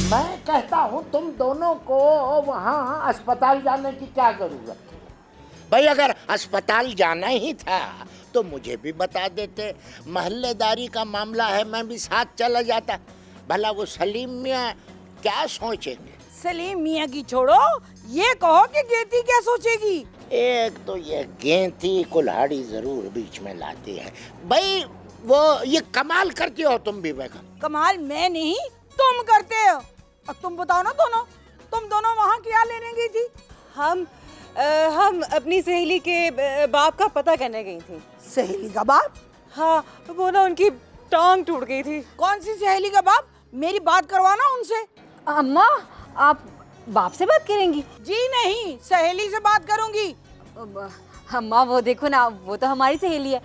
मैं कहता हूँ तुम दोनों को वहाँ अस्पताल जाने की क्या जरूरत है? भाई अगर अस्पताल जाना ही था तो मुझे भी बता देते, मोहल्लेदारी का मामला है, मैं भी साथ चला जाता। भला वो सलीम मियाँ क्या सोचेंगे? सलीम मियाँ की छोड़ो, ये कहो कि गेती क्या सोचेगी। एक तो ये गेंती कुल्हाड़ी जरूर बीच में लाती है। भाई वो ये कमाल करती हो तुम भी बेगम। कमाल मैं नहीं तुम करते हो। अब तुम बताओ ना दोनों, तुम दोनों वहाँ क्या लेने गई थी? हम अपनी सहेली के बाप का पता करने गई थी। सहेली का बाप? हाँ, वो ना उनकी टांग टूट गई थी। कौन सी सहेली का बाप? मेरी बात करवाना उनसे। अम्मा, आप बाप से बात करेंगी? जी नहीं, सहेली से बात करूंगी। अम्मा वो देखो ना, वो तो हमारी सहेली है,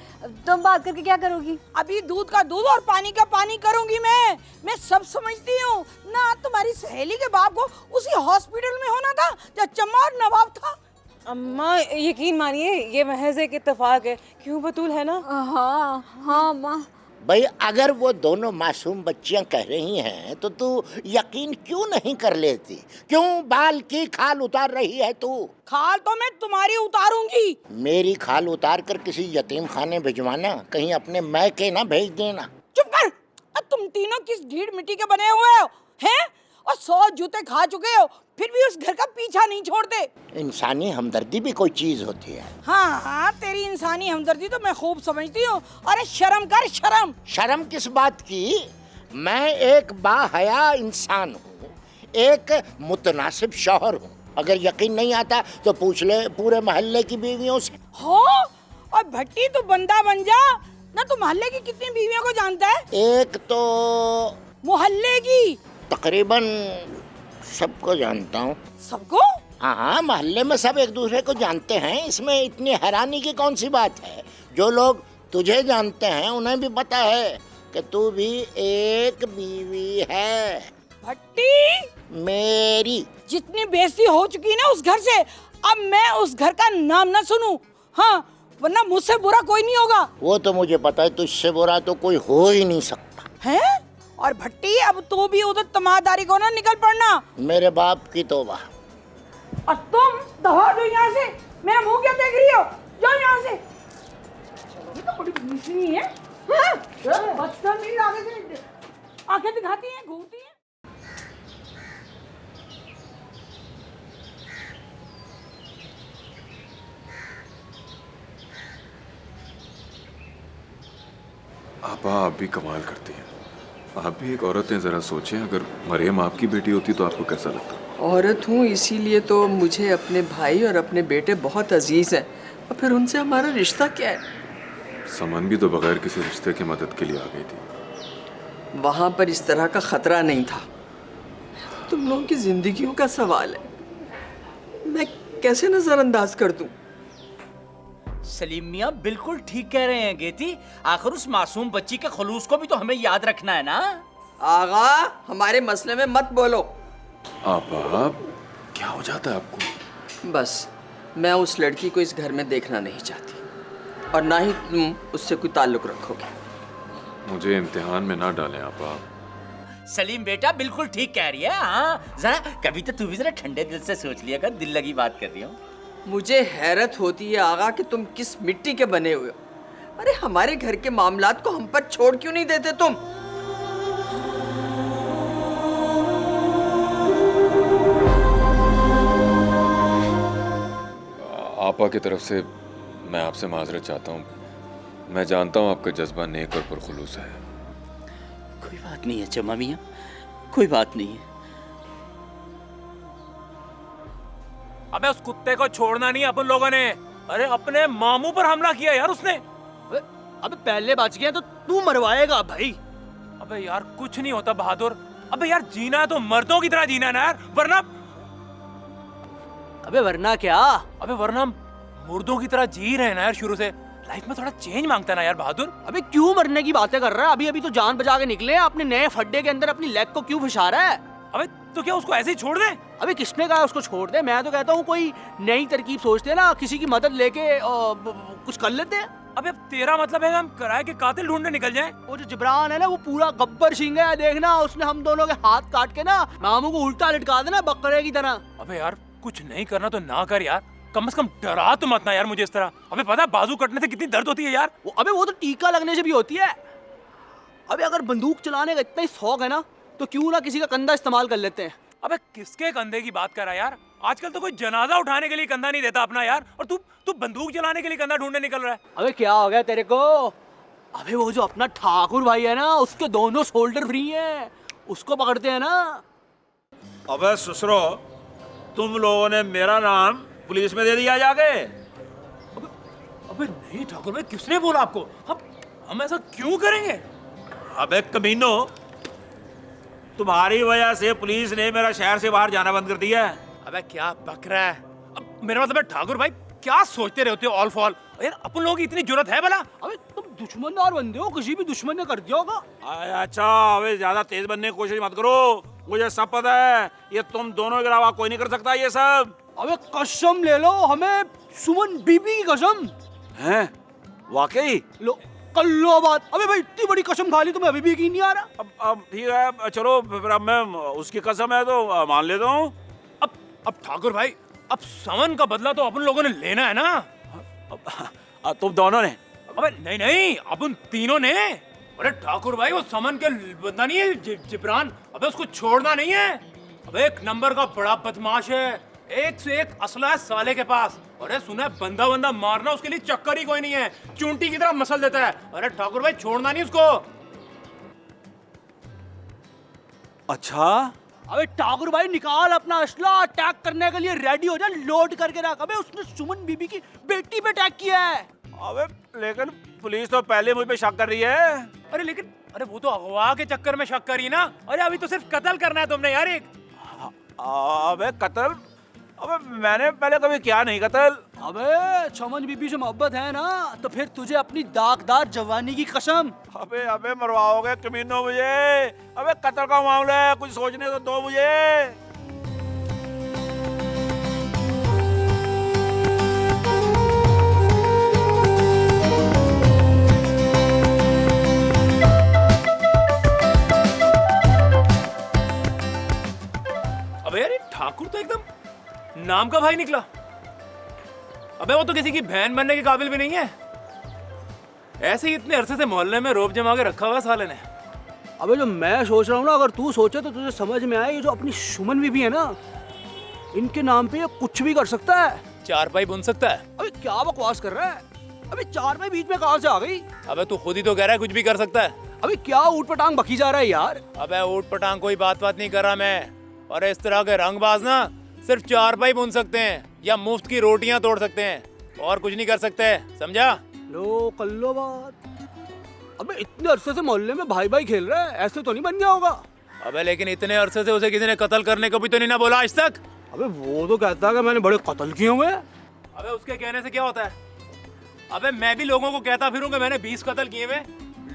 तुम बात करके क्या करोगी? अभी दूध का दूध और पानी का पानी करूंगी मैं सब समझती हूँ ना। तुम्हारी सहेली के बाप को उसी हॉस्पिटल में होना था जहाँ चम्मा और नवाब था। अम्मा यकीन मानिए, ये महज एक इत्तेफाक है। क्यों बतूल, है ना? हाँ हाँ अम्मा। भाई अगर वो दोनों मासूम बच्चियां कह रही हैं तो तू यकीन क्यों नहीं कर लेती? क्यों बाल की खाल उतार रही है तू? खाल तो मैं तुम्हारी उतारूंगी। मेरी खाल उतार कर किसी यतीम खाने भिजवाना, कहीं अपने मैके ना भेज देना। चुप कर। तुम तीनों किस ढीठ मिट्टी के बने हुए हो हैं? और 100 जूते खा चुके हो, फिर भी उस घर का पीछा नहीं छोड़ते। इंसानी हमदर्दी भी कोई चीज होती है। हाँ हाँ, तेरी इंसानी हमदर्दी तो मैं खूब समझती हूँ। अरे शर्म कर, शर्म। शर्म किस बात की? मैं एक बाहया इंसान हूँ, एक मुतनासिब शौहर हूँ। अगर यकीन नहीं आता तो पूछ ले पूरे मोहल्ले की बीवियों से। हो और भट्टी तू बंदा बन जा ना। तू मोहल्ले की कितनी बीवियों को जानता है? एक तो मोहल्ले की तकरीबन सबको जानता हूँ। सबको? हाँ, मोहल्ले में सब एक दूसरे को जानते हैं, इसमें इतनी हैरानी की कौन सी बात है? जो लोग तुझे जानते हैं उन्हें भी पता है कि तू भी एक बीवी है। भट्टी मेरी जितनी बेइज्जती हो चुकी ना उस घर से, अब मैं उस घर का नाम ना सुनूं। हाँ, वरना मुझसे बुरा कोई नहीं होगा। वो तो मुझे पता है, तुझसे बुरा तो कोई हो ही नहीं सकता है। और भट्टी अब तू भी उधर तमादारी को ना निकल पड़ना। मेरे बाप की तौबा। और तुम दवा दो यहाँ से। मेरा मुंह क्या देख रही हो? जाओ यहाँ से। ये तो बड़ी भीषणी है। हाँ? बदतमीज आगे से आंखें दिखाती हैं, घूमती हैं। आपा आप भी कमाल करती हैं। आप भी एक औरत हैं, ज़रा सोचें अगर मरियम आपकी बेटी होती तो आपको कैसा लगता? औरत हूँ इसीलिए तो मुझे अपने भाई और अपने बेटे बहुत अजीज़ हैं, और फिर उनसे हमारा रिश्ता क्या है? समन भी तो बगैर किसी रिश्ते की मदद के लिए आ गई थी। वहाँ पर इस तरह का ख़तरा नहीं था। तुम लोगों की ज़िंदगियों का सवाल है, मैं कैसे नज़रअंदाज कर दूँ? सलीम मियाँ बिल्कुल ठीक कह रहे हैं गेती। आखिर उस मासूम बच्ची के खलूस को भी तो हमें याद रखना है ना। आगा, हमारे मसले में मत बोलो। आपा क्या हो जाता है आपको? बस मैं उस लड़की को इस घर में देखना नहीं चाहती, और ना ही तुम उससे कोई ताल्लुक़ रखोगे। मुझे इम्तिहान में ना डालें आपा। सलीम बेटा बिल्कुल ठीक कह रही है। हाँ, जरा कभी तो तू भी जरा ठंडे दिल से सोच लिया कर, दिल लगी बात कर रही हो। मुझे हैरत होती है आगा कि तुम किस मिट्टी के बने हुए हो। अरे हमारे घर के मामलात को हम पर छोड़ क्यों नहीं देते तुम? आपा की तरफ से मैं आपसे माजरत चाहता हूँ। मैं जानता हूँ आपका जज्बा नेक और पुरखुलूस है। कोई बात नहीं है चम्मा मियाँ, कोई बात नहीं है। अबे उस कुत्ते को छोड़ना नहीं अपन लोगों ने। अरे अपने मामू पर हमला किया यार उसने। अबे पहले बच गया तो तू मरवाएगा भाई। अबे यार कुछ नहीं होता बहादुर। अबे यार जीना है तो मर्दों की तरह जीना है ना यार, वरना अबे वरना क्या? अबे वरना मुर्दों की तरह जी रहे हैं ना यार शुरू से। लाइफ में थोड़ा चेंज मांगता है ना यार बहादुर। अबे क्यों मरने की बातें कर रहा है? अभी अभी तो जान बचा के निकले। अपने नए फड्डे के अंदर अपनी लेग को क्यों फंसा रहा है? अबे तो क्या उसको ऐसे ही छोड़ दे? अबे किसने कहा उसको छोड़ दे? मैं तो कहता हूँ कोई नई तरकीब सोचते हैं ना, किसी की मदद लेके कुछ कर लेते हैं। अबे अब तेरा मतलब है कि हम किराए के कातिल ढूंढने निकल जाएं? वो जो जिब्रान है ना, वो पूरा गब्बर सिंह है, देखना उसने हम दोनों के हाथ काट के ना मामू को उल्टा लटका देना बकरे की तरह। अबे यार कुछ नहीं करना तो ना कर यार, कम से कम डरा तो मत ना यार मुझे इस तरह। अबे पता है बाजू कटने से कितनी दर्द होती है यार। अबे वो तो टीका लगने से भी होती है। अबे अगर बंदूक चलाने का इतना ही शौक है ना, तो क्यों ना किसी का कंधा इस्तेमाल कर लेते हैं। अबे किसके कंधे की बात कर रहा है यार? आजकल तो कोई जनाजा उठाने के लिए कंधा नहीं देता अपना यार, और तू बंदूक चलाने के लिए कंधा ढूंढने निकल रहा है। अबे क्या हो गया तेरे को? अबे वो जो अपना ठाकुर भाई है ना, उसके दोनों शोल्डर फ्री हैं, उसको पकड़ते हैं ना। अबे ससुरो, तुम लोगों ने मेरा नाम पुलिस में दे दिया जाके। अबे नहीं ठाकुर भाई, किसने बोला आपको? हम ऐसा क्यों करेंगे? अबे कमीनो, तुम्हारी वजह से पुलिस ने मेरा शहर से बाहर जाना बंद कर दिया है। अबे क्या बक रहा है? अब मेरा मतलब है ठाकुर भाई, क्या सोचते रहते हो ऑल फॉल? यार अपन लोगों की इतनी जरूरत है भला? अबे तुम दुश्मनदार बंदे हो, किसी भी दुश्मन ने कर दिया होगा। अच्छा, अबे ज्यादा तेज बनने की कोशिश मत करो, मुझे सब पता है। ये तुम दोनों के अलावा कोई नहीं कर सकता ये सब। अबे कसम ले लो, हमें सुमन बीबी की कसम। हैं? वाकई? लो कर लो बात। अबे भाई इतनी बड़ी कसम खा ली, तुम्हें अभी भी यकीन नहीं आ रहा? अब ठीक है, चलो फिर अब मैं उसकी कसम है तो मान लेता हूँ। अब ठाकुर भाई, अब समन का बदला तो अपन लोगों ने लेना है ना। तुम दोनों ने? अबे नहीं, अपन तीनों ने। अरे ठाकुर भाई, वो समन के बंदा नहीं है जिब्रान, अबे उसको छोड़ना नहीं है। अबे एक नंबर का बड़ा बदमाश है, एक से एक असला है साले के पास। अरे सुना है, बंदा मारना उसके लिए चक्कर ही कोई नहीं है, चूंटी की तरह मसल देता है। अरे ठाकुर भाई छोड़ना नहीं उसको। अच्छा, अबे ठाकुर भाई निकाल अपना असला, अटैक करने के लिए रेडी हो जा, लोड करके रख। अबे उसने सुमन बीबी की बेटी पे अटैक किया है। अबे लेकिन पुलिस तो पहले मुझ पे शक कर रही है। अरे वो तो अगवा के चक्कर में शक करी ना। अरे अभी तो सिर्फ कत्ल करना है तुमने यार एक। अबे कत्ल? अबे मैंने पहले कभी किया नहीं कत्ल। अबे चमन बीबी से मोहब्बत है ना, तो फिर तुझे अपनी दागदार जवानी की कसम। अबे मरवाओगे कमीनो मुझे। अबे कत्ल का मामला है, कुछ सोचने तो दो मुझे। अबे यार ये ठाकुर तो एकदम नाम का भाई निकला। अबे वो तो किसी की बहन बनने के काबिल भी नहीं है। ऐसे ही इतने अरसे से मोहल्ले में रोब जमा के रखा हुआ साले ने। अबे जो मैं सोच रहा हूँ ना, अगर तू सोचे तो तुझे समझ में आए, ये जो अपनी सुमन बीबी है ना, इनके नाम पे ये कुछ भी कर सकता है। चारपाई बुन सकता है। अबे क्या बकवास कर रहा है? अबे चारपाई बीच में कहाँ से आ गई? अबे तू खुद ही तो कह रहा है कुछ भी कर सकता है। अबे क्या ऊट पटांग बकी जा रहा है यार? अबे ऊट पटांग कोई बात नहीं कर रहा मैं। और इस तरह के रंगबाज ना सिर्फ चारपाई बुन सकते हैं या मुफ्त की रोटियां तोड़ सकते हैं, और कुछ नहीं कर सकते, समझा? लो कर लो बात। अबे इतने अरसे से मोहल्ले में भाई भाई खेल रहा है, ऐसे तो नहीं बन गया होगा? अबे लेकिन इतने अरसे से उसे किसी ने कत्ल करने को भी तो नहीं ना बोला आज तक। अबे वो तो कहता है कि मैंने बड़े कत्ल किए हुए हैं। अबे उसके कहने से क्या होता है? अबे मैं भी लोगों को कहता फिरूंगा मैंने 20 कत्ल किए हुए।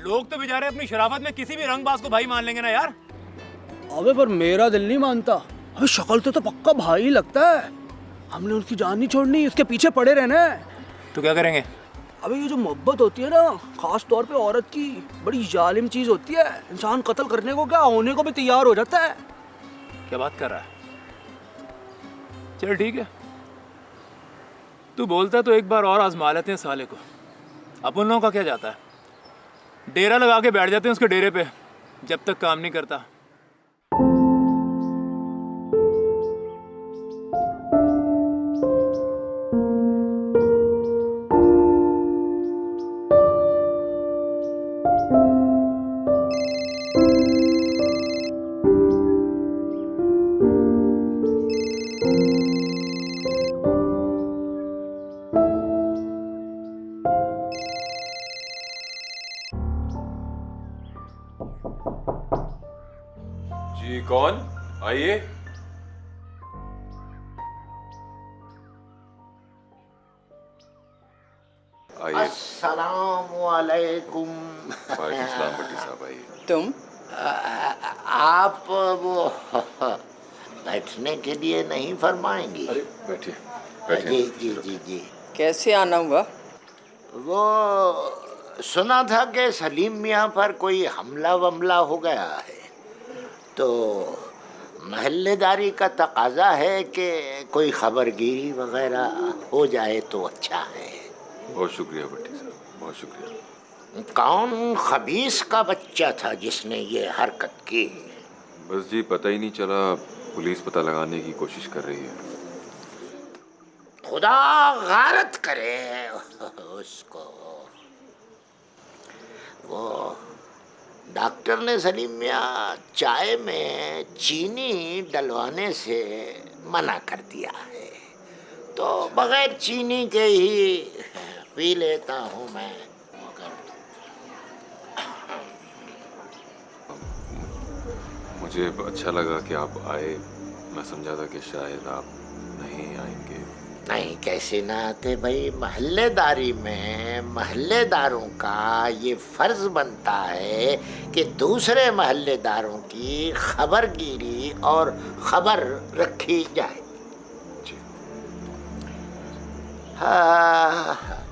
लोग तो बेचारे अपनी शराफत में किसी भी रंगबाज को भाई मान लेंगे ना यार। अबे पर मेरा दिल नहीं मानता। अबे शक्ल तो पक्का भाई लगता है। हमने उसकी जान नहीं छोड़नी, उसके पीछे पड़े रहना है। तो क्या करेंगे? अबे ये जो मोहब्बत होती है ना, खास तौर पे औरत की, बड़ी जालिम चीज होती है। इंसान कत्ल करने को क्या, होने को भी तैयार हो जाता है। क्या बात कर रहा है? चल ठीक है, तू बोलता तो एक बार और आजमा लेते हैं साले को। अपन लोगों का क्या जाता है, डेरा लगा के बैठ जाते हैं उसके डेरे पे जब तक काम नहीं करता। जी कौन? आइए। आइए। अस्सलामुअलैकुम। वालेकुम सलाम भट्टी साहब, आइए। तुम? आप वो बैठने के लिए नहीं फरमाएंगे? अरे बैठिए जी जी जी जी। कैसे आना हुआ? वो सुना था कि सलीम मियाँ पर कोई हमला वमला हो गया है, तो महल्लेदारी का तकाजा है कि कोई खबरगिरी वगैरह हो जाए तो अच्छा है। बहुत शुक्रिया भट्टी साहब, बहुत शुक्रिया। कौन खबीस का बच्चा था जिसने ये हरकत की? बस जी पता ही नहीं चला, पुलिस पता लगाने की कोशिश कर रही है। खुदा गारत करे उसको। वो डॉक्टर ने सलीम मियाँ चाय में चीनी डलवाने से मना कर दिया है, तो बगैर चीनी के ही पी लेता हूँ मैं। मुझे अच्छा लगा कि आप आए। मैं समझा था कि शायद आप नहीं आएंगे। नहीं, कैसे ना आते भाई। महल्लेदारी में महल्लेदारों का ये फर्ज बनता है कि दूसरे महल्लेदारों की खबरगिरी और खबर रखी जाए। जी। हाँ,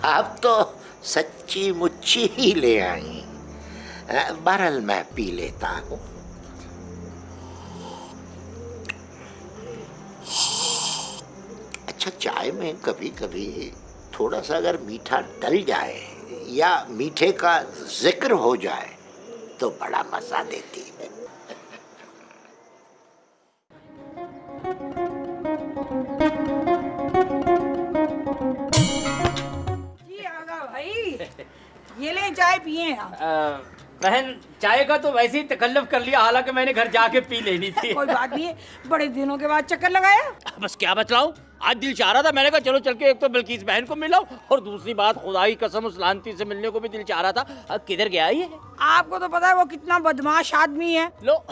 आप तो सच्ची मुच्ची ही ले आई। बहरहाल मैं पी लेता हूँ। अच्छा, चाय में कभी कभी थोड़ा सा अगर मीठा डल जाए या मीठे का जिक्र हो जाए तो बड़ा मजा देती है। जी आगा भाई, ये ले चाय पिए आप। बहन, चाय का तो वैसे ही तकल्लुफ कर लिया, हालांकि मैंने घर जाके पी लेनी थी। कोई बात नहीं है, बड़े दिनों के बाद चक्कर लगाया। बस क्या बतलाऊं, आज दिल चाह रहा था, मैंने कहा चलो चल के एक तो बिल्किस बहन को मिलाओ, और दूसरी बात खुदा की कसम उस लानती से मिलने को भी दिल चाह रहा था। अब किधर गया ये? आपको तो पता है वो कितना बदमाश आदमी है। लो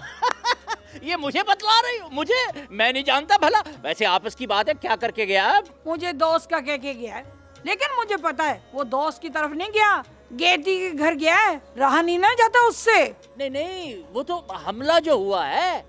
ये मुझे बतला रही हो? मुझे? मैं नहीं जानता भला। वैसे आपस की बात है, क्या करके गया? अब मुझे दोस्त का कह के गया है, लेकिन मुझे पता है वो दोस्त की तरफ नहीं गया, गेटी के घर गया है। रहा नहीं ना जाता उससे। नहीं नहीं, वो तो हमला जो हुआ है।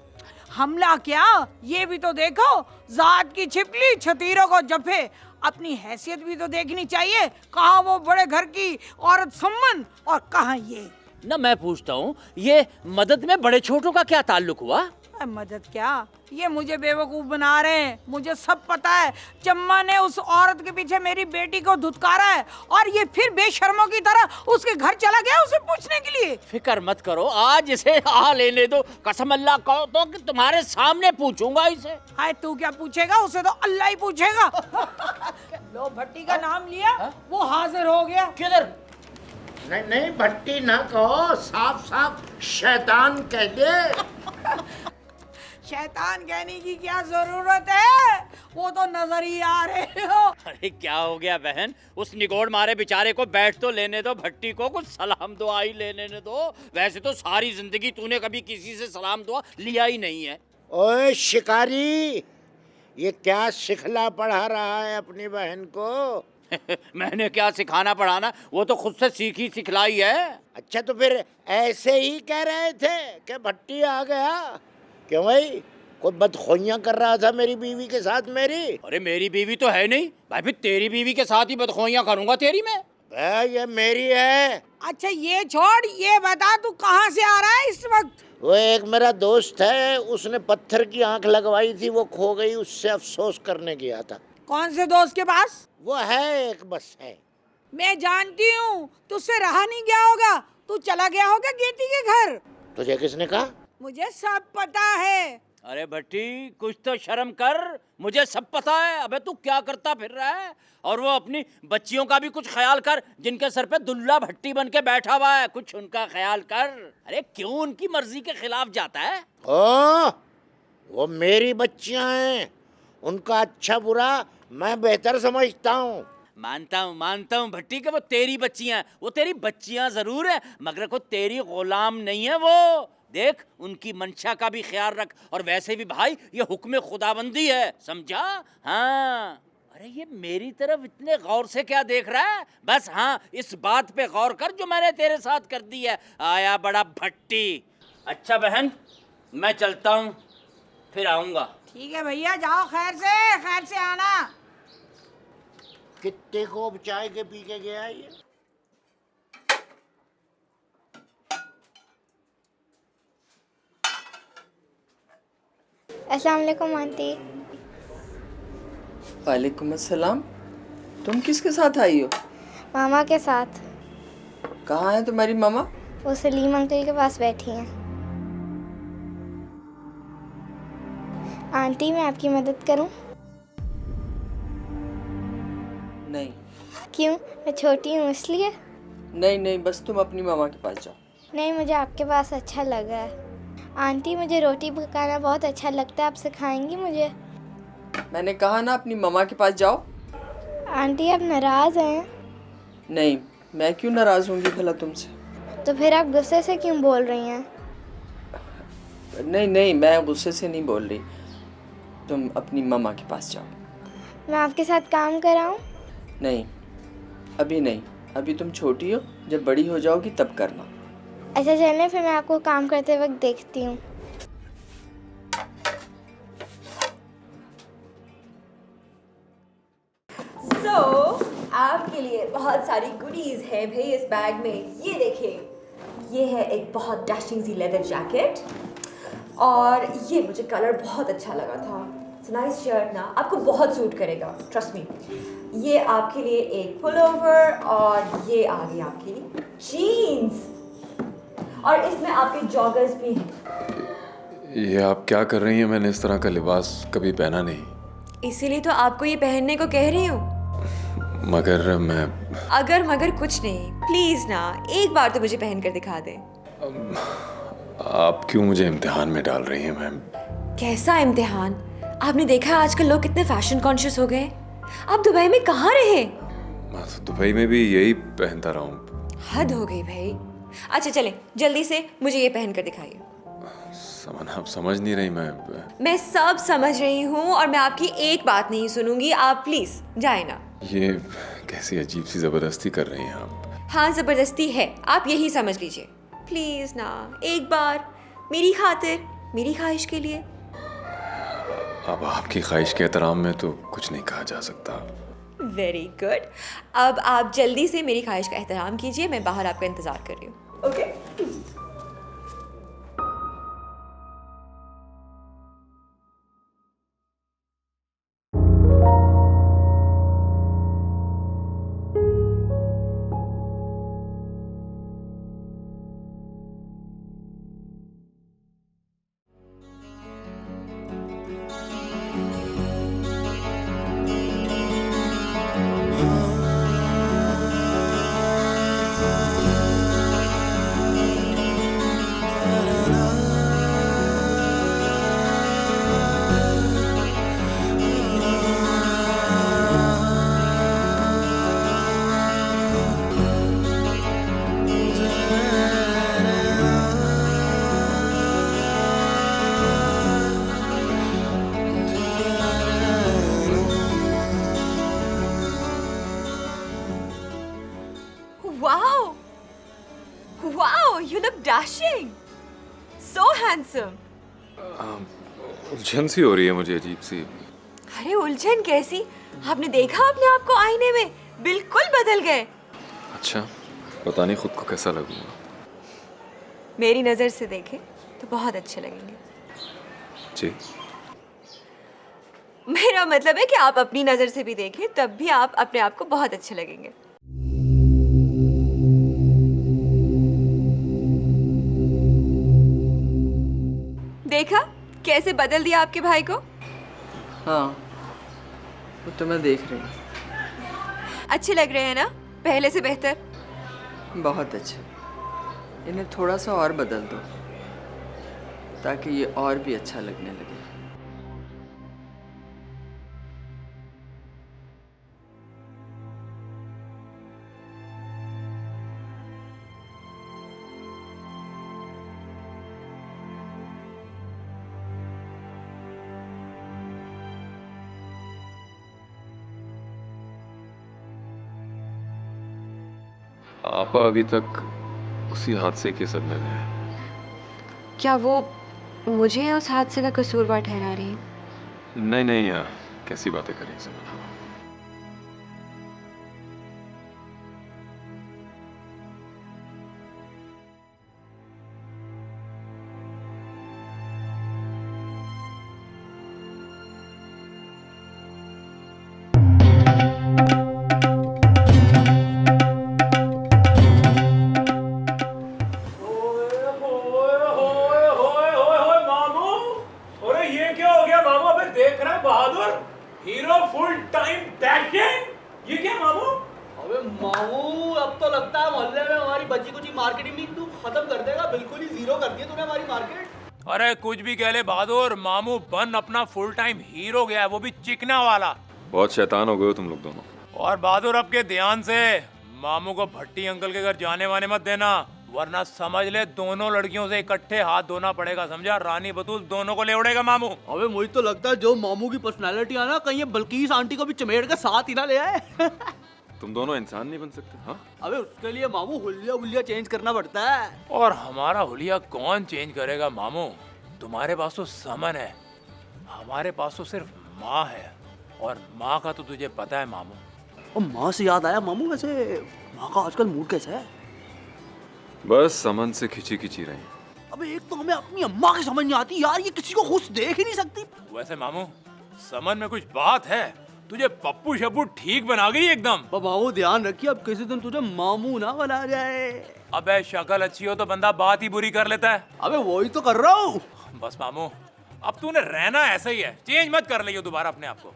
हमला क्या, ये भी तो देखो। जात की छिपली छतीरों को जफे। अपनी हैसियत भी तो देखनी चाहिए। कहाँ वो बड़े घर की औरत सम्मन और कहाँ ये। ना मैं पूछता हूँ, ये मदद में बड़े छोटों का क्या ताल्लुक हुआ? मदद क्या, ये मुझे बेवकूफ बना रहे हैं। मुझे सब पता है। चम्मा ने उस औरत के पीछे मेरी बेटी को धुतकारा है, और ये फिर बेशर्मों की तरह उसके घर चला गया उसे पूछने के लिए। फिक्र मत करो, आज इसे आ लेने दो। कसम अल्लाह का तो कि तुम्हारे सामने पूछूंगा इसे। हाय, तू क्या पूछेगा, उसे तो अल्लाह ही पूछेगा। लो, भट्टी का नाम लिया, वो हाजिर हो गया। किधर? नहीं नहीं, भट्टी ना कहो, साफ साफ शैतान कह दे। शैतान कहने की क्या जरूरत है, वो तो नजर ही आ रहे हो। अरे क्या हो गया बहन, उस निगोड़ मारे बेचारे को बैठ तो लेने दो, भट्टी को कुछ सलाम दुआ ही लेने दो। वैसे तो सारी जिंदगी तूने कभी किसी से सलाम दुआ लिया ही नहीं है। ओए शिकारी, ये क्या सिखला पढ़ा रहा है अपनी बहन को? मैंने क्या सिखाना पढ़ाना, वो तो खुद से सीखी सिखलाई है। अच्छा, तो फिर ऐसे ही कह रहे थे कि भट्टी आ गया? क्यों भाई, कोई बदखोइयां कर रहा था मेरी बीवी के साथ मेरी? अरे मेरी बीवी तो है नहीं भाई, फिर तेरी बीवी के साथ ही बदखोइयां करूंगा तेरी मैं? ये मेरी है। अच्छा ये छोड़, ये बता तू कहाँ से आ रहा है इस वक्त? वो एक मेरा दोस्त है, उसने पत्थर की आंख लगवाई थी, वो खो गई, उससे अफसोस करने गया था। कौन से दोस्त के पास? वो है एक, बस है। मैं जानती हूँ, तुझसे रहा नहीं गया होगा, तू चला गया होगा गेटी के घर। तुझे किसने कहा? मुझे सब पता है। अरे भट्टी, कुछ तो शर्म कर, मुझे सब पता है। अबे तू क्या करता फिर रहा है? और वो अपनी बच्चियों का भी कुछ ख्याल कर, जिनके सर पे दुल्ला भट्टी बन के बैठा हुआ है, कुछ उनका ख्याल कर। अरे क्यों उनकी मर्जी के खिलाफ जाता है? ओ, वो मेरी बच्चियां हैं, उनका अच्छा बुरा मैं बेहतर समझता हूँ। मानता हूँ भट्टी कि वो तेरी बच्चियां, वो तेरी बच्चियां जरूर है, मगर को तेरी गुलाम नहीं है वो। देख, उनकी मंशा का भी ख्याल रख। और वैसे भी भाई, ये हुक्म खुदाबंदी है, समझा? हाँ। अरे ये मेरी तरफ इतने गौर से क्या देख रहा है? बस हाँ, इस बात पे गौर कर जो मैंने तेरे साथ कर दी है। आया बड़ा भट्टी, अच्छा बहन, मैं चलता हूँ, फिर आऊँगा। ठीक है भैया, जाओ खैर से आना। कितने कोप चाय के पी के गया ये? अस्सलाम वालेकुम आंटी। वालेकुम अस्सलाम। तुम किसके साथ आई हो? मामा के साथ। कहाँ है तुम्हारी मामा? वो सलीम अंकल के पास बैठी हैं। आंटी मैं आपकी मदद करूं? नहीं क्यों, मैं छोटी हूँ इसलिए? नहीं नहीं, बस तुम अपनी मामा के पास जाओ। नहीं, मुझे आपके पास अच्छा लगा है। आंटी मुझे रोटी पकाना बहुत अच्छा लगता है, आप सिखाएंगी मुझे? मैंने कहा ना अपनी मामा के पास जाओ। आंटी आप नाराज़ हैं? नहीं, मैं क्यों नाराज़ होंगी भला तुमसे? तो फिर आप गुस्से से क्यों बोल रही हैं? नहीं नहीं, मैं गुस्से से नहीं बोल रही। तुम अपनी मामा के पास जाओ। मैं आपके साथ काम कराऊं? नहीं, अभी नहीं, अभी तुम छोटी हो, जब बड़ी हो जाओगी तब करना। अच्छा चलें, फिर मैं आपको काम करते वक्त देखती हूँ। आपके लिए बहुत सारी गुडीज हैं भाई इस बैग में। ये देखिए, ये है एक बहुत डैशिंग सी लेदर जैकेट, और ये मुझे कलर बहुत अच्छा लगा था। इट्स नाइस शर्ट ना, आपको बहुत सूट करेगा, ट्रस्ट मी। ये आपके लिए एक पुलोवर, और ये आ गई आपके लिए जीन्स, और इसमें आपके जॉगर्स भी हैं। ये आप क्या कर रही हैं? मैंने इस तरह का लिबास कभी पहना नहीं। इसीलिए तो आपको ये पहनने को कह रही हूँ। मगर मैं... अगर मगर कुछ नहीं, प्लीज ना एक बार तो मुझे पहन कर दिखा दें। आप क्यों मुझे इम्तिहान में डाल रही हैं मैम? कैसा इम्तिहान? आपने देखा है आजकल लोग कितने फैशन कॉन्शियस हो गए। आप दुबई में कहाँ रहे? मैं तो दुबई में भी यही पहनता रहा हूँ। हद हो गई भाई। अच्छा चले, जल्दी से मुझे ये पहन कर दिखाइए। समन, आप समझ नहीं रही। मैं सब समझ रही हूँ, और मैं आपकी एक बात नहीं सुनूंगी। आप प्लीज जाए ना। ये कैसी अजीब सी ज़बरदस्ती कर रही हैं आप? हाँ ज़बरदस्ती है, आप यही समझ लीजिए। प्लीज ना एक बार मेरी खातिर, मेरी ख्वाहिश के लिए। अब आपकी ख्वाहिश के एहतराम में तो कुछ नहीं कहा जा सकता। Very good. अब आप जल्दी से मेरी ख्वाहिश का एहतराम कीजिए, मैं बाहर आपका इंतजार कर रही हूँ। Okay? Wow! Wow, you look dashing. So handsome. उलझन सी हो रही है मुझे, अजीब सी। अरे उलझन कैसी? आपने देखा अपने आप को आईने में? बिल्कुल बदल गए। अच्छा, पता नहीं खुद को कैसा लगूंगा। मेरी नज़र से देखें तो बहुत अच्छे लगेंगे। जी, मेरा मतलब है कि आप अपनी नज़र से भी देखें तब भी आप अपने आप को बहुत अच्छे लगेंगे। देखा कैसे बदल दिया आपके भाई को? हाँ, वो तो मैं देख रही हूँ। अच्छे लग रहे हैं ना, पहले से बेहतर। बहुत अच्छे। इन्हें थोड़ा सा और बदल दो ताकि ये और भी अच्छा लगने लगे। आपा अभी तक उसी हादसे के सदमे में है। क्या वो मुझे उस हादसे का कसूरवार ठहरा रही है? नहीं नहीं यार, कैसी बातें करें समन। मामू, अरे ये क्या हो गया मामू? अबे देख रहा है बहादुर, हीरो फुल टाइम डैशिंग। ये क्या मामू? अबे मामू, अब तो लगता है मोहल्ले में हमारी बची कुची मार्केटिंग तू खत्म कर देगा। बिल्कुल ही जीरो कर दिया तूने हमारी मार्केट। अरे कुछ भी कह ले बहादुर, मामू बन अपना फुल टाइम हीरो गया है, वो भी चिकना वाला। बहुत शैतान हो गए हो तुम लोग दोनों। और बहादुर अब के ध्यान से मामू को भट्टी अंकल के घर जाने वाने मत देना, वरना समझ ले दोनों लड़कियों से इकट्ठे हाथ धोना पड़ेगा, समझा? रानी बतूल दोनों को ले उड़ेगा मामू। अबे मुझे तो लगता है जो मामू की पर्सनालिटी है ना, कहीं ये बल्कीस आंटी को भी चमेड़ के साथ ही ना ले आए। तुम दोनों इंसान नहीं बन सकते? हाँ, अबे उसके लिए मामू हुलिया चेंज करना पड़ता है। और हमारा हुलिया कौन चेंज करेगा मामू? तुम्हारे पास तो समन है, हमारे पास तो सिर्फ माँ है, और माँ का तो तुझे पता है मामू। और माँ से याद आया मामू, वैसे माँ का आजकल मूड कैसा है? बस समन से खिंची खिंची रही। अबे एक तो हमें अपनी अम्मा की समझ नहीं आती यार, ये किसी को खुश देख ही नहीं सकती। वैसे मामू समन में कुछ बात है, तुझे पप्पू शप्पू ठीक बना गई एकदम। मामू ध्यान रखिए, अब किसी दिन तुझे मामू ना बना जाए। अबे शक्ल अच्छी हो तो बंदा बात ही बुरी कर लेता है। अबे वही तो कर रहा हूँ। बस मामू, अब तूने रहना ऐसा ही है, चेंज मत कर लियो दोबारा अपने आप को।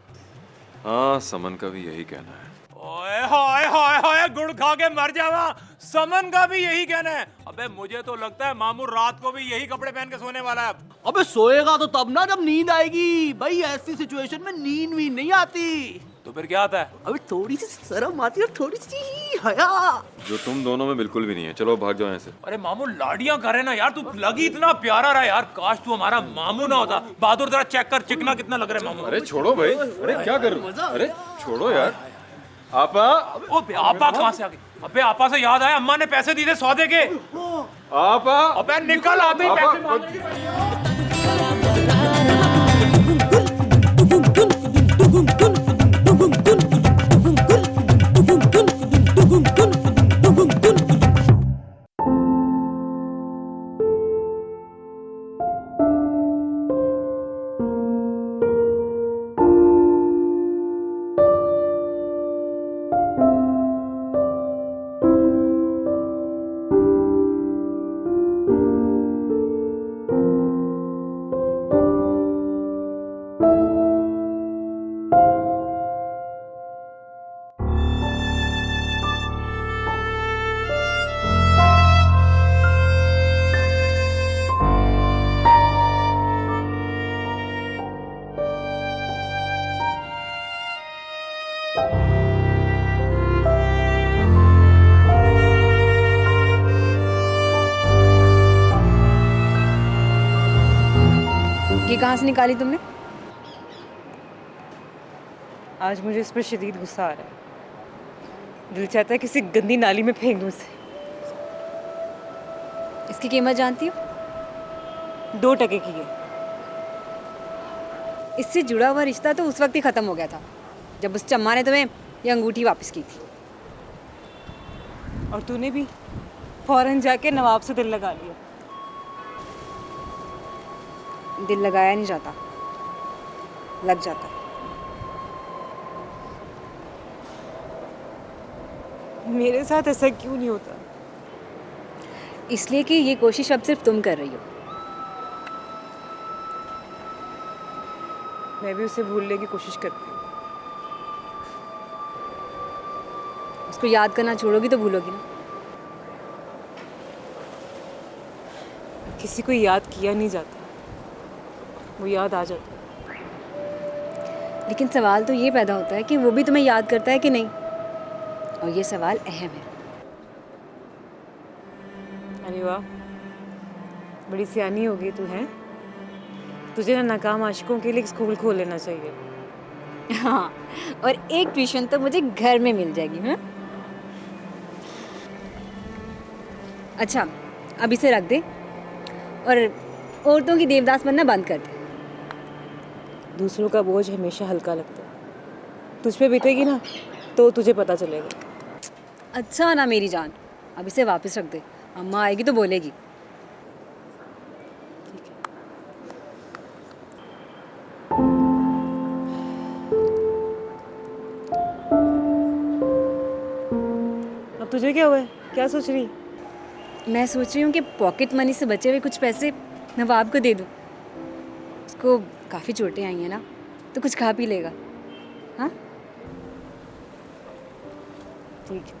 हाँ, समन का भी यही कहना है। ओए हाय हाय हाय, गुड़ खा के मर जावा, समन का भी यही कहना है। अबे मुझे तो लगता है मामू रात को भी यही कपड़े पहन के सोने वाला है। अबे सोएगा तो तब ना जब नींद आएगी भाई, ऐसी सिचुएशन में नींद भी नहीं आती। तो फिर क्या आता है? अबे थोड़ी सी शर्म आती है और थोड़ी सी हया, जो तुम दोनों में बिल्कुल भी नहीं है। चलो भाग जाओ यहाँ से। अरे मामू लाडियां करे ना यार, तू लगी इतना प्यारा रहा यार, काश तू हमारा मामू ना होता। बहादुर जरा चेक कर, चिकना कितना लग रहा है मामू। अरे छोड़ो भाई, अरे क्या कर रहे हो? अरे छोड़ो यार। आपा, ओ आपा कहाँ से आ गई? अबे आपा से याद आया, अम्मा ने पैसे दिए थे सौदे के। आपा, अबे निकल, आते ही पैसे मांगेंगे। ये कहाँ से निकाली तुमने? आज मुझे इस पर शदीद गुस्सा आ रहा है, दिल चाहता है किसी गंदी नाली में फेंक दूँ इसे। इसकी कीमत जानती हो? 2 टके की है। इससे जुड़ा हुआ रिश्ता तो उस वक्त ही ख़त्म हो गया था जब उस चम्मा ने तुम्हें ये अंगूठी वापस की थी, और तूने भी फौरन जाके नवाब से दिल लगा लिया। दिल लगाया नहीं जाता, लग जाता है। मेरे साथ ऐसा क्यों नहीं होता? इसलिए कि ये कोशिश अब सिर्फ तुम कर रही हो। मैं भी उसे भूलने की कोशिश करती हूँ। उसको याद करना छोड़ोगी तो भूलोगी ना। किसी को याद किया नहीं जाता, वो याद आ जाता है। लेकिन सवाल तो ये पैदा होता है कि वो भी तुम्हें याद करता है कि नहीं, और ये सवाल अहम है। अरे वाह, बड़ी सियानी हो गई तू है। तुझे ना नाकाम आशिकों के लिए स्कूल खोल लेना चाहिए। हाँ, और एक ट्यूशन तो मुझे घर में मिल जाएगी। हाँ अच्छा, अब इसे रख दे और औरतों की देवदास बनना बंद कर दे। दूसरों का बोझ हमेशा हल्का लगता है, तुझ पे बीतेगी ना तो तुझे पता चलेगा। अच्छा ना मेरी जान, अब इसे वापस रख दे, अम्मा आएगी तो बोलेगी। अब तुझे क्या हुआ है, क्या सोच रही? मैं सोच रही हूँ कि पॉकेट मनी से बचे हुए कुछ पैसे नवाब को दे दूँ। उसको काफ़ी चोटें आई हैं ना, तो कुछ खा पी लेगा। हाँ ठीक है,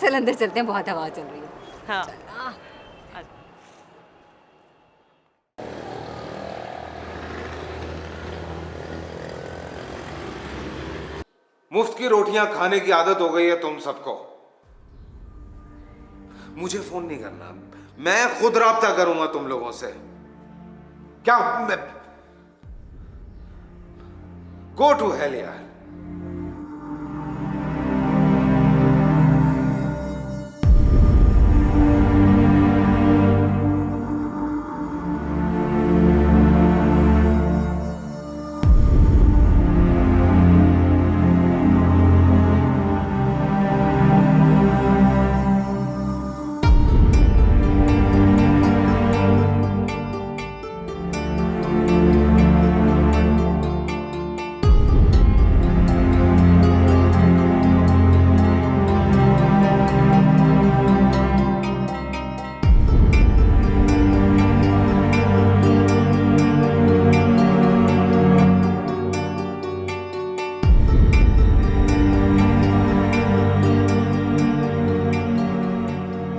चल अंदर चलते हैं, बहुत हवा चल रही है। हाँ मुफ्त की रोटियां खाने की आदत हो गई है तुम सबको। मुझे फोन नहीं करना, मैं खुद राब्ता करूंगा तुम लोगों से। क्या गो टू हेल यार।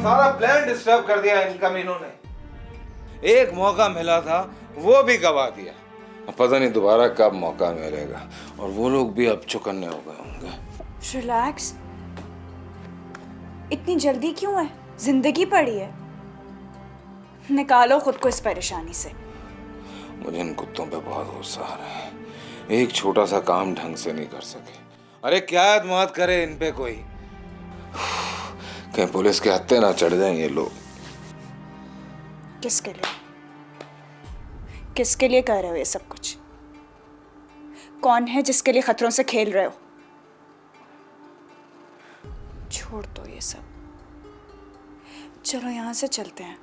सारा प्लान डिस्टर्ब कर दिया इन कमीनों ने। एक मौका मिला था वो भी गवा दिया। अब पता नहीं दोबारा कब मौका मिलेगा, और वो लोग भी अब चौकन्ने हो गए होंगे। रिलैक्स, इतनी जल्दी क्यों है? जिंदगी पड़ी है, निकालो खुद को इस परेशानी से। मुझे इन कुत्तों पे बहुत गुस्सा आ रहा है। एक छोटा सा काम ढंग से नहीं कर सके। अरे क्या एतमाद करे इन पे कोई? कहीं पुलिस के हत्थे ना चढ़ जाएं ये लोग। किसके लिए, किसके लिए कर रहे हो ये सब कुछ? कौन है जिसके लिए खतरों से खेल रहे हो? छोड़ दो ये सब, चलो यहाँ से चलते हैं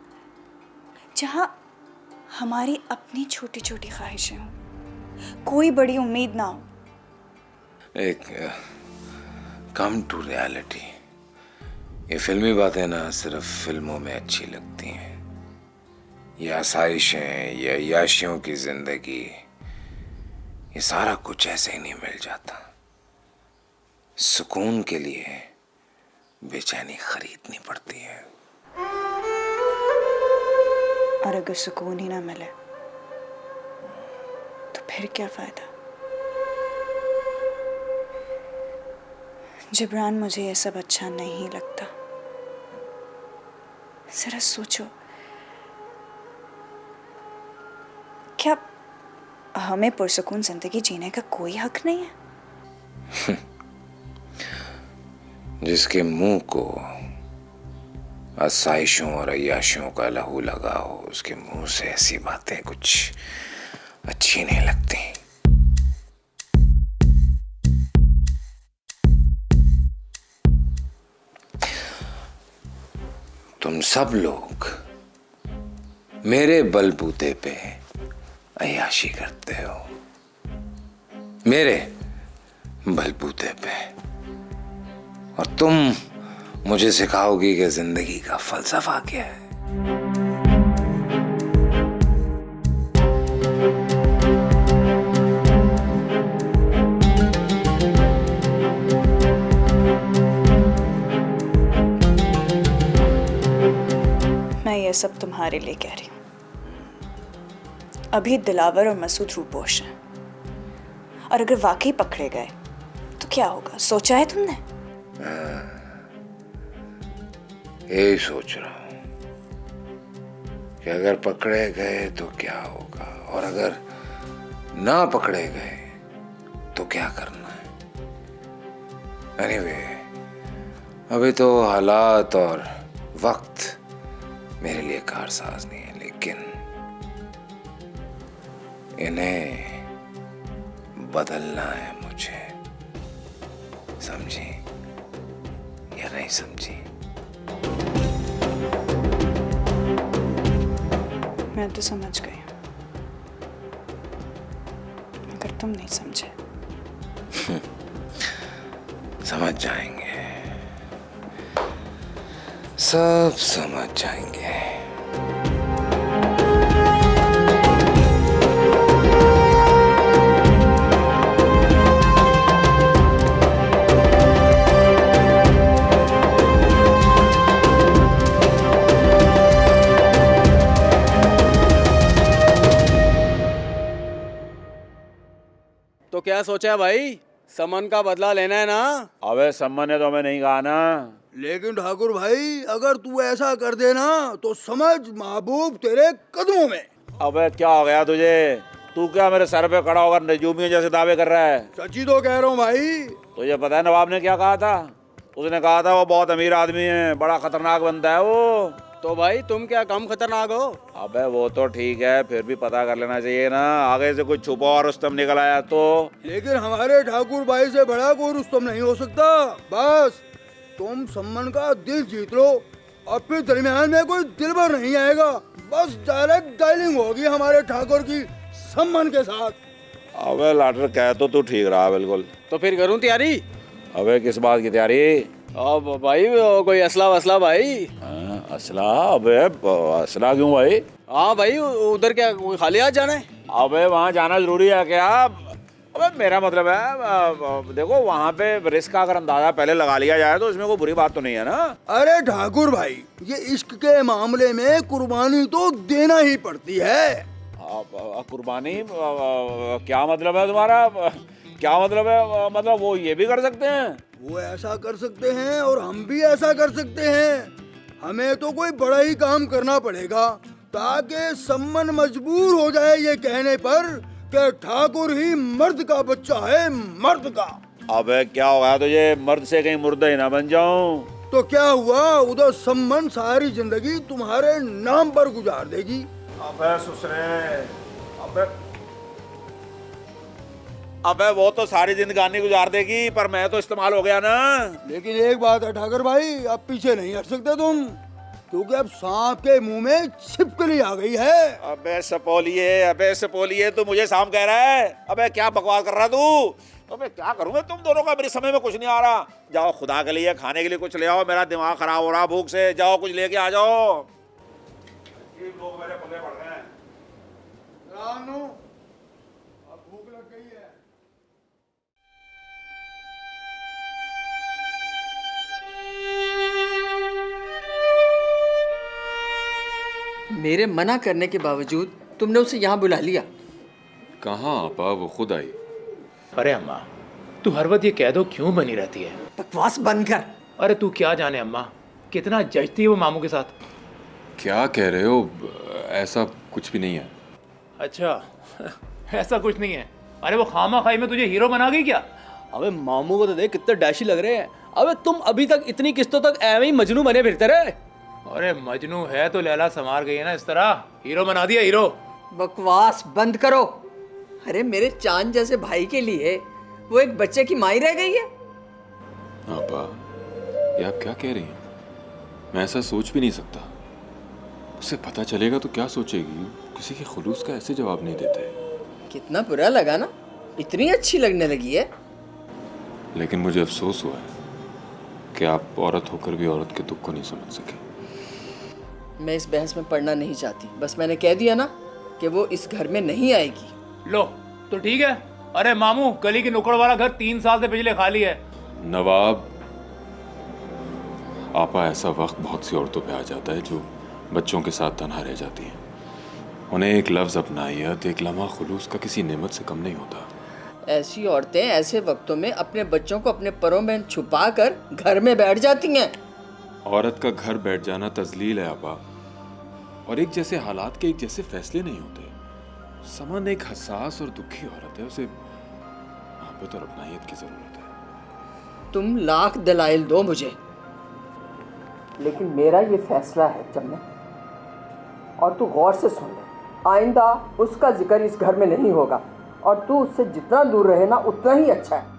जहाँ हमारी अपनी छोटी छोटी ख्वाहिशें हों, कोई बड़ी उम्मीद ना हो। एक कम टू रियलिटी। ये फिल्मी बातें ना सिर्फ फिल्मों में अच्छी लगती हैं। ये आसाइशें, ये अय्याशियों की जिंदगी, ये सारा कुछ ऐसे ही नहीं मिल जाता। सुकून के लिए बेचैनी खरीदनी पड़ती है। और अगर सुकून ही ना मिले तो फिर क्या फायदा? जिब्रान, मुझे ये सब अच्छा नहीं लगता। जरा सोचो, क्या हमें पुरसुकून जिंदगी जीने का कोई हक नहीं है? जिसके मुंह को आसाइशों और अय्याशियों का लहू लगा हो, उसके मुंह से ऐसी बातें कुछ अच्छी नहीं लगती। तुम सब लोग मेरे बलबूते पे अय्याशी करते हो, मेरे बलबूते पे, और तुम मुझे सिखाओगी कि जिंदगी का फलसफा क्या है। मैं ये सब तुम्हारे लिए कह रही हूँ। अभी दिलावर और मसूद रूपोश हैं, और अगर वाकई पकड़े गए तो क्या होगा? सोचा है तुमने? यही सोच रहा हूं कि अगर पकड़े गए तो क्या होगा, और अगर ना पकड़े गए तो क्या करना है। एनीवे, अभी तो हालात और वक्त मेरे लिए कारसाज नहीं है, लेकिन इन्हें बदलना है मुझे, समझी या नहीं समझी? मैं तो समझ गई हूँ, मगर तुम नहीं समझे। समझ जाएंगे, सब समझ जाएंगे। तो क्या सोचा है भाई, समन का बदला लेना है ना? अबे सम्मान ने तो हमें नहीं कहा ना। लेकिन ठाकुर भाई, अगर तू ऐसा कर देना तो समझ महबूब तेरे कदमों में। अबे क्या हो गया तुझे? तू क्या मेरे सर पे खड़ा होकर नजूमियों जैसे दावे कर रहा है? सच्ची तो कह रहा हूँ भाई। तुझे पता है नवाब ने क्या कहा था? उसने कहा था वो बहुत अमीर आदमी है, बड़ा खतरनाक बंदा है वो। तो भाई तुम क्या कम खतरनाक हो? अबे वो तो ठीक है, फिर भी पता कर लेना चाहिए ना, आगे से कुछ छुपा और रुस्तम निकल आया तो। लेकिन हमारे ठाकुर भाई से बड़ा कोई रुस्तम नहीं हो सकता। बस तुम सम्मन का दिल जीत लो और फिर दरमियान में कोई दिलबर नहीं आएगा। बस डायरेक्ट डायलिंग होगी हमारे ठाकुर की सम्मन के साथ। अबे लाटर कह तो तू ठीक रहा बिल्कुल। तो फिर करूं तैयारी? अबे किस बात की तैयारी? अब भाई कोई असला वसला भाई। असला? अबे असला क्यों भाई? हाँ भाई, उधर क्या कोई खाली हाथ जाना है? अबे वहाँ जाना जरूरी है क्या? अबे मेरा मतलब है देखो वहाँ पे रिस्क का अगर अंदाजा पहले लगा लिया जाए तो इसमें कोई बुरी बात तो नहीं है ना। अरे ठाकुर भाई, ये इश्क के मामले में कुर्बानी तो देना ही पड़ती है। कुर्बानी? क्या मतलब है तुम्हारा? क्या मतलब है? मतलब वो ये भी कर सकते हैं? वो ऐसा कर सकते हैं और हम भी ऐसा कर सकते हैं। हमें तो कोई बड़ा ही काम करना पड़ेगा ताकि सम्मन मजबूर हो जाए ये कहने पर कि ठाकुर ही मर्द का बच्चा है, मर्द का। अबे क्या होगा तुझे? मर्द से कहीं मुर्दा ही ना बन जाऊं। तो क्या हुआ, उधर सम्मन सारी जिंदगी तुम्हारे नाम पर गुजार देगी। अबे ससुरे, अबे वो तो सारी जिंदगानी गुजार देगी, पर मैं तो इस्तेमाल हो गया ना। लेकिन एक बात है ठाकुर भाई, अब पीछे नहीं हट सकते तुम, क्योंकि अब सांप के मुंह में छिपकली आ गई है। अबे सपोलिए तू मुझे सांप कह रहा है? अबे क्या बकवास कर रहा तू? अबे क्या करूं मैं तुम दोनों का? मेरे समय में कुछ नहीं आ रहा। जाओ खुदा के लिए खाने के लिए कुछ ले आओ, मेरा दिमाग खराब हो रहा भूख से। जाओ कुछ लेके आ जाओ। ये लोग मेरे पल्ले पड़ गए हैं। रानू, अब भूख लग गई है। मेरे मना करने के बावजूद तुमने उसे यहाँ बुला लिया। कहाँ आपा, वो खुद आई। अरे अम्मा, तू हर वक्त ये कह दो क्यों बनी रहती है? बकवास बंद कर। अरे तू क्या जाने अम्मा, कितना जचती है वो मामू के साथ। क्या कह रहे हो? ऐसा कुछ भी नहीं है। अच्छा ऐसा कुछ नहीं है? अरे वो खामा खाई में तुझे हीरो बना गई क्या? अबे मामू को तो देख कितने डैशी लग रहे हैं। अबे तुम अभी तक इतनी किस्तों तक एवं ही मजनू बने फिरते रहे। अरे मजनू है तो लैला संवार गई है ना, इस तरह हीरो बना दिया हीरो। बकवास बंद करो। अरे मेरे चांद जैसे भाई के लिए वो एक बच्चे की माई रह गई है। आपा, ये आप क्या कह रही हैं? मैं ऐसा सोच भी नहीं सकता। उसे पता चलेगा तो क्या सोचेगी? किसी के खुलूस का ऐसे जवाब नहीं देते। कितना बुरा लगा ना, इतनी अच्छी लगने लगी है। लेकिन मुझे अफसोस हुआ है कि आप औरत होकर भी औरत के दुख को नहीं समझ सके। मैं इस बहस में पढ़ना नहीं चाहती। बस मैंने कह दिया ना कि वो इस घर में नहीं आएगी। लो तो ठीक है। अरे मामू, गली की नुक्कड़ वाला घर 3 साल से पिछले खाली है। नवाब, आपा, ऐसा वक्त बहुत सी औरतों पे आ जाता है जो बच्चों के साथ तन्हा रह जाती हैं। उन्हें एक लफ्ज़ अपनाइयत, एक लम्हा खुलूस का किसी नेमत से कम नहीं होता। ऐसी औरतें ऐसे वक्तों में अपने बच्चों को अपने परों में छुपा कर घर में बैठ जाती हैं। औरत का घर बैठ जाना तजलील है आपा, और एक जैसे हालात के एक जैसे फैसले नहीं होते। समन एक हसास और दुखी औरत है, उसे मोहब्बत और अपनायत की जरूरत है। तुम लाख दलाइल दो मुझे, लेकिन मेरा ये फैसला है जमना, और तू गौर से सुन ले। आइंदा उसका जिक्र इस घर में नहीं होगा और तू उससे जितना दूर रहे ना उतना ही अच्छा है।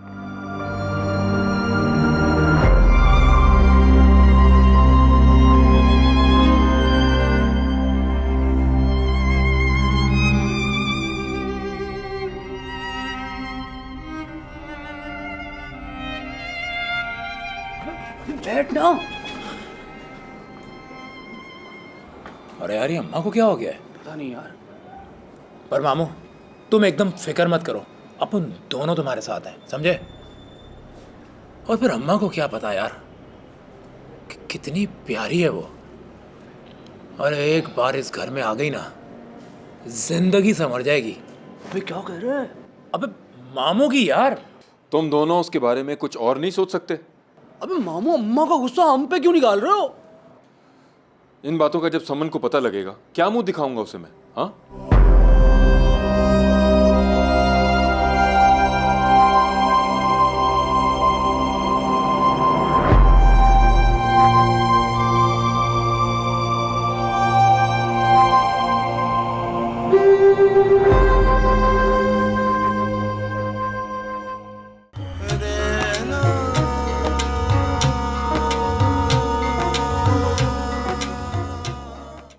बैठ ना। अरे यार ये अम्मा को क्या हो गया है? पता नहीं यार। पर मामू तुम एकदम फिक्र मत करो, अपन दोनों तुम्हारे साथ हैं, समझे? और फिर अम्मा को क्या पता यार, कितनी प्यारी है वो। और एक बार इस घर में आ गई ना, जिंदगी संवर जाएगी। अबे क्या कह रहे हैं? अबे मामू की यार। तुम दोनों उसके बारे में कुछ और नहीं सोच सकते? अबे मामू, अम्मा का गुस्सा हम पे क्यों निकाल रहे हो? इन बातों का जब समन को पता लगेगा क्या मुंह दिखाऊंगा उसे मैं? हाँ